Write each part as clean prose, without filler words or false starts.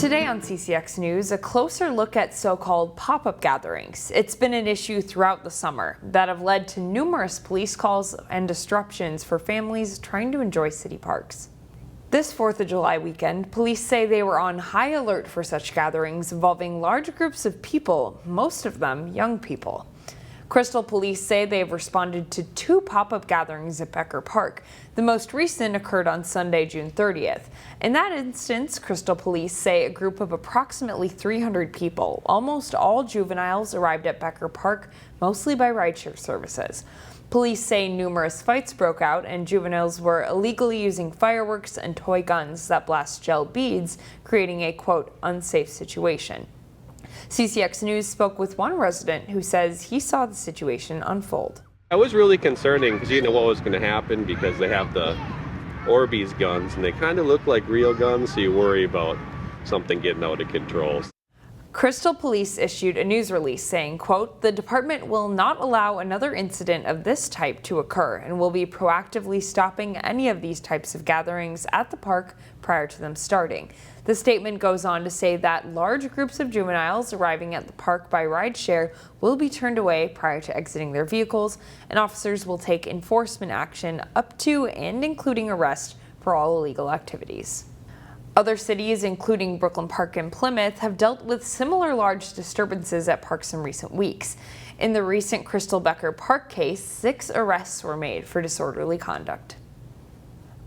Today on CCX News, a closer look at so-called pop-up gatherings. It's been an issue throughout the summer that have led to numerous police calls and disruptions for families trying to enjoy city parks. This 4th of July weekend, police say they were on high alert for such gatherings involving large groups of people, most of them young people. Crystal police say they have responded to 2 pop-up gatherings at Becker Park. The most recent occurred on Sunday, June 30th. In that instance, Crystal police say a group of approximately 300 people, almost all juveniles, arrived at Becker Park, mostly by rideshare services. Police say numerous fights broke out and juveniles were illegally using fireworks and toy guns that blast gel beads, creating a, quote, unsafe situation. CCX News spoke with one resident who says he saw the situation unfold. It was really concerning because you didn't know what was going to happen because they have the Orbeez guns and they kind of look like real guns, so you worry about something getting out of control. Crystal police issued a news release saying, quote, the department will not allow another incident of this type to occur and will be proactively stopping any of these types of gatherings at the park prior to them starting. The statement goes on to say that large groups of juveniles arriving at the park by rideshare will be turned away prior to exiting their vehicles, and officers will take enforcement action up to and including arrest for all illegal activities. Other cities, including Brooklyn Park and Plymouth, have dealt with similar large disturbances at parks in recent weeks. In the recent Crystal Becker Park case, 6 arrests were made for disorderly conduct.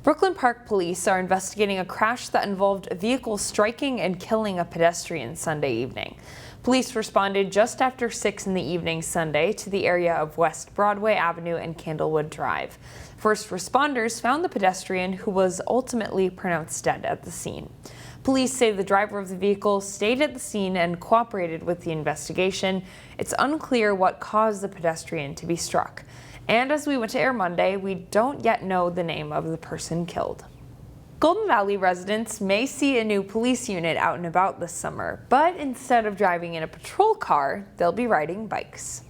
Brooklyn Park police are investigating a crash that involved a vehicle striking and killing a pedestrian Sunday evening. Police responded just after 6 in the evening Sunday to the area of West Broadway Avenue and Candlewood Drive. First responders found the pedestrian, who was ultimately pronounced dead at the scene. Police say the driver of the vehicle stayed at the scene and cooperated with the investigation. It's unclear what caused the pedestrian to be struck. And as we went to air Monday, we don't yet know the name of the person killed. Golden Valley residents may see a new police unit out and about this summer, but instead of driving in a patrol car, they'll be riding bikes.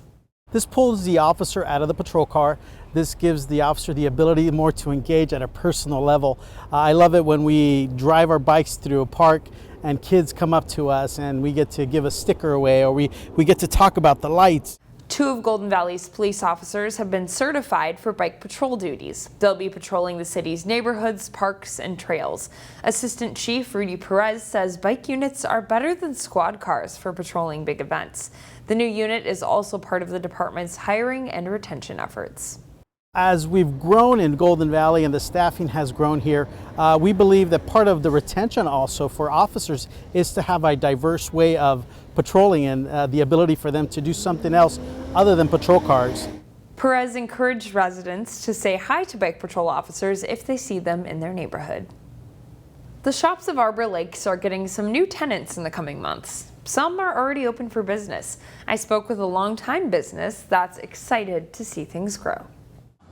This pulls the officer out of the patrol car. This gives the officer the ability more to engage at a personal level. I love it when we drive our bikes through a park and kids come up to us and we get to give a sticker away, or we get to talk about the lights. 2 of Golden Valley's police officers have been certified for bike patrol duties. They'll be patrolling the city's neighborhoods, parks, and trails. Assistant Chief Rudy Perez says bike units are better than squad cars for patrolling big events. The new unit is also part of the department's hiring and retention efforts. As we've grown in Golden Valley and the staffing has grown here, we believe that part of the retention also for officers is to have a diverse way of patrolling and the ability for them to do something else other than patrol cars. Perez encouraged residents to say hi to bike patrol officers if they see them in their neighborhood. The shops of Arbor Lakes are getting some new tenants in the coming months. Some are already open for business. I spoke with a longtime business that's excited to see things grow.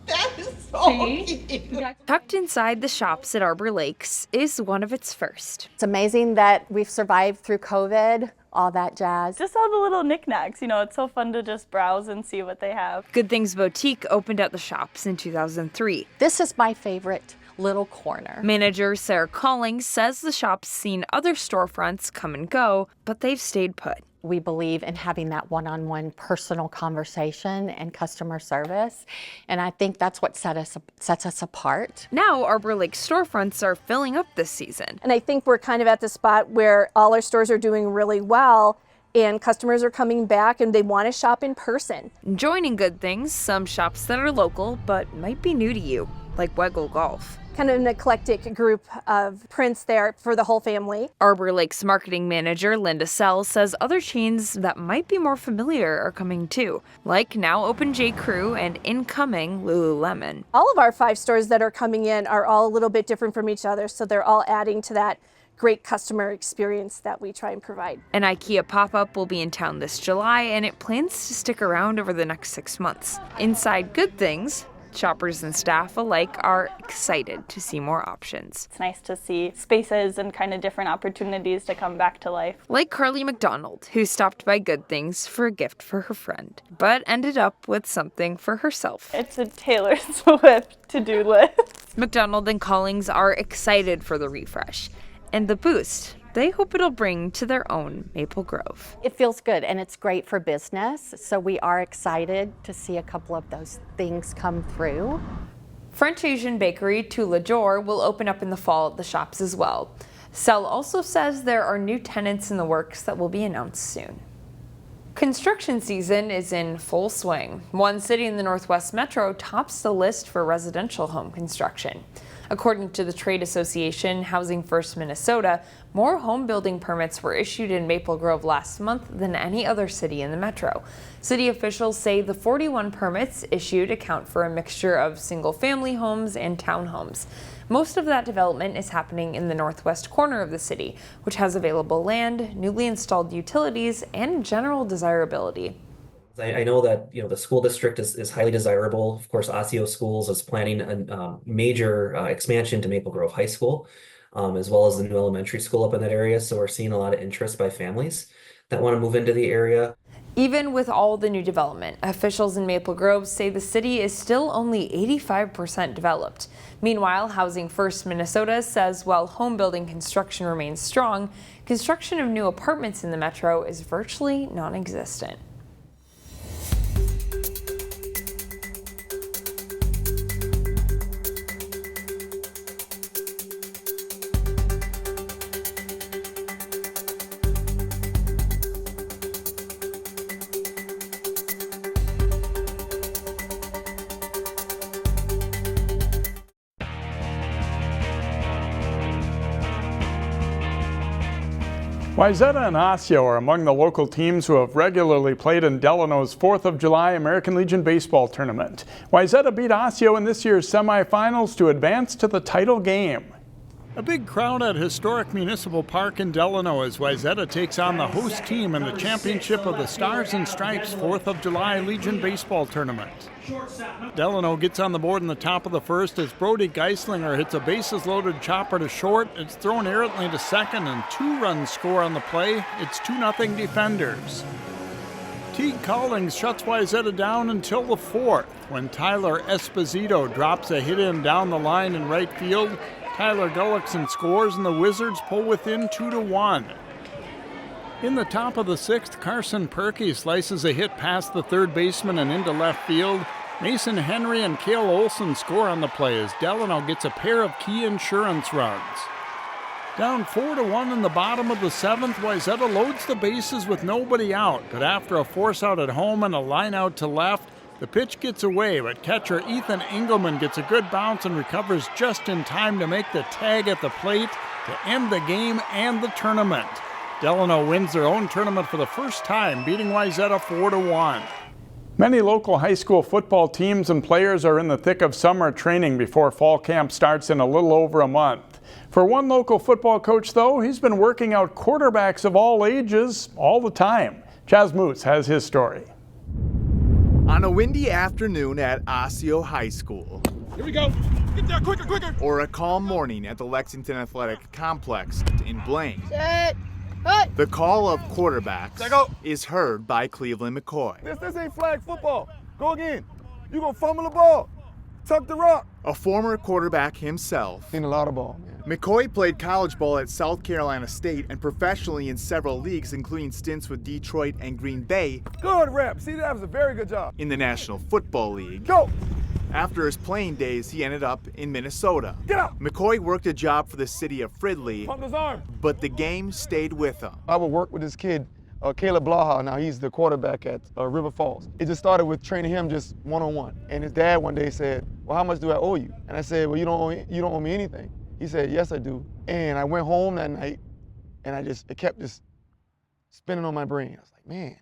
That is so cute. Tucked inside the shops at Arbor Lakes is one of its first. It's amazing that we've survived through COVID, all that jazz. Just all the little knickknacks, it's so fun to just browse and see what they have. Good Things Boutique opened at the shops in 2003. This is my favorite little corner. Manager Sarah Collings says the shop's seen other storefronts come and go, but they've stayed put. We believe in having that one-on-one personal conversation and customer service, and I think that's what sets us apart. Now Arbor Lake storefronts are filling up this season. And I think we're kind of at the spot where all our stores are doing really well and customers are coming back and they want to shop in person. Joining Good Things, some shops that are local but might be new to you, like Weggle Golf. Kind of an eclectic group of prints there for the whole family. Arbor Lake's marketing manager, Linda Sell, says other chains that might be more familiar are coming too, like now open J. Crew and incoming Lululemon. All of our 5 stores that are coming in are all a little bit different from each other, so they're all adding to that great customer experience that we try and provide. An IKEA pop-up will be in town this July, and it plans to stick around over the next 6 months. Inside Good Things, shoppers and staff alike are excited to see more options. It's nice to see spaces and kind of different opportunities to come back to life. Like Carly McDonald, who stopped by Good Things for a gift for her friend, but ended up with something for herself. It's a Taylor Swift to-do list. McDonald and Collings are excited for the refresh and the boost they hope it'll bring to their own Maple Grove. It feels good and it's great for business, so we are excited to see a couple of those things come through. French Asian bakery Tula Jor will open up in the fall at the shops as well. Sell also says there are new tenants in the works that will be announced soon. Construction season is in full swing. One city in the Northwest Metro tops the list for residential home construction. According to the trade association Housing First Minnesota, more home building permits were issued in Maple Grove last month than any other city in the metro. City officials say the 41 permits issued account for a mixture of single-family homes and townhomes. Most of that development is happening in the northwest corner of the city, which has available land, newly installed utilities, and general desirability. I know that the school district is highly desirable. Of course, Osseo Schools is planning a major expansion to Maple Grove High School, as well as the new elementary school up in that area. So we're seeing a lot of interest by families that want to move into the area. Even with all the new development, officials in Maple Grove say the city is still only 85% developed. Meanwhile, Housing First Minnesota says while home building construction remains strong, construction of new apartments in the metro is virtually non-existent. Wayzata and Osseo are among the local teams who have regularly played in Delano's 4th of July American Legion Baseball Tournament. Wayzata beat Osseo in this year's semifinals to advance to the title game. A big crowd at historic Municipal Park in Delano as Wayzata takes on the host team in the championship of the Stars and Stripes 4th of July Legion Baseball Tournament. Delano gets on the board in the top of the first as Brody Geislinger hits a bases-loaded chopper to short. It's thrown errantly to second, and 2 runs score on the play. It's 2-0 Defenders. Teague Callings shuts Wayzata down until the 4th, when Tyler Esposito drops a hit in down the line in right field. Tyler Gullickson scores, and the Wizards pull within 2-1. In the top of the 6th, Carson Perkey slices a hit past the third baseman and into left field. Mason Henry and Cale Olson score on the play as Delano gets a pair of key insurance runs. Down 4-1 in the bottom of the 7th, Wayzata loads the bases with nobody out, but after a force out at home and a line out to left, the pitch gets away, but catcher Ethan Engelman gets a good bounce and recovers just in time to make the tag at the plate to end the game and the tournament. Delano wins their own tournament for the first time, beating Wayzata 4-1. Many local high school football teams and players are in the thick of summer training before fall camp starts in a little over a month. For one local football coach, though, he's been working out quarterbacks of all ages all the time. Chaz Moose has his story. On a windy afternoon at Osseo High School. Here we go. Get there, quicker, quicker. Or a calm morning at the Lexington Athletic Complex in Blaine. Set. Cut. The call of quarterbacks is heard by Cleveland McCoy. This ain't flag football. Go again. You gonna fumble the ball. Tuck the rock. A former quarterback himself. Seen a lot of ball, man. McCoy played college ball at South Carolina State and professionally in several leagues, including stints with Detroit and Green Bay. Good rep. See, that was a very good job. In the National Football League. Go. After his playing days, he ended up in Minnesota. Get out. McCoy worked a job for the city of Fridley, Pump his arm. but the game stayed with him. I would work with this kid, Caleb Blaha. Now he's the quarterback at River Falls. It just started with training him just one-on-one. And his dad one day said, "Well, how much do I owe you?" And I said, "Well, you don't owe me anything." He said, "Yes, I do." And I went home that night, and it kept just spinning on my brain. I was like, man,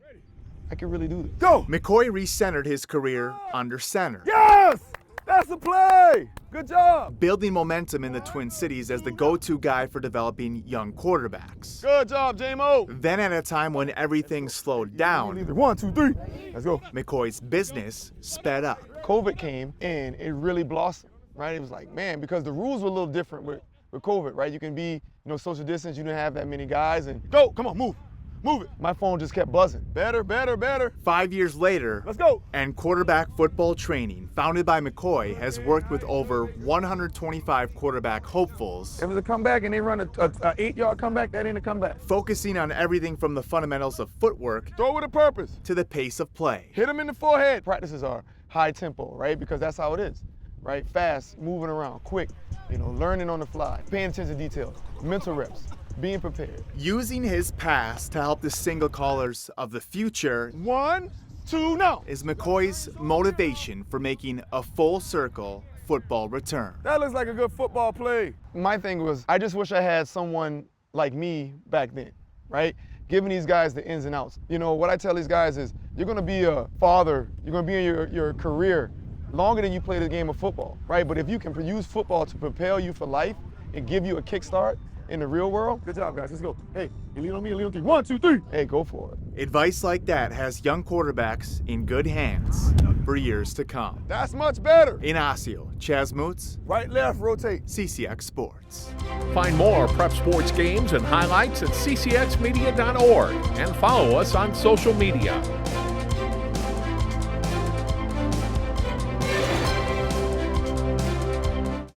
I could really do this. Go! McCoy recentered his career under center. Yes! That's the play! Good job! Building momentum in the Twin Cities as the go-to guy for developing young quarterbacks. Good job, J-Mo! Then at a time when everything slowed down, 1, 2, 3. Let's go. McCoy's business sped up. COVID came and it really blossomed, right? It was like, man, because the rules were a little different with COVID, right? You can be, social distance, you didn't have that many guys, and go, come on, move. Move it. My phone just kept buzzing. Better, better, better. 5 years later, Let's go. and quarterback football training, founded by McCoy, has worked with over 125 quarterback hopefuls, If it's a comeback and they run a 8-yard comeback, that ain't a comeback. focusing on everything from the fundamentals of footwork Throw with a purpose. to the pace of play. Hit them in the forehead. Practices are high tempo, right? Because that's how it is, right? Fast, moving around, quick, learning on the fly, paying attention to details, mental reps, being prepared. Using his past to help the single callers of the future 1, 2, now. is McCoy's motivation for making a full circle football return. That looks like a good football play. My thing was, I just wish I had someone like me back then, right? Giving these guys the ins and outs. What I tell these guys is, you're gonna be a father, you're gonna be in your career longer than you play the game of football, right? But if you can use football to propel you for life and give you a kickstart in the real world, good job, guys, let's go. Hey, you lean on me, lean on 3. 1, 2, 3. Hey, go for it. Advice like that has young quarterbacks in good hands for years to come. That's much better. In Osseo, Chaz Moots, Right, left, rotate. CCX Sports. Find more prep sports games and highlights at ccxmedia.org and follow us on social media.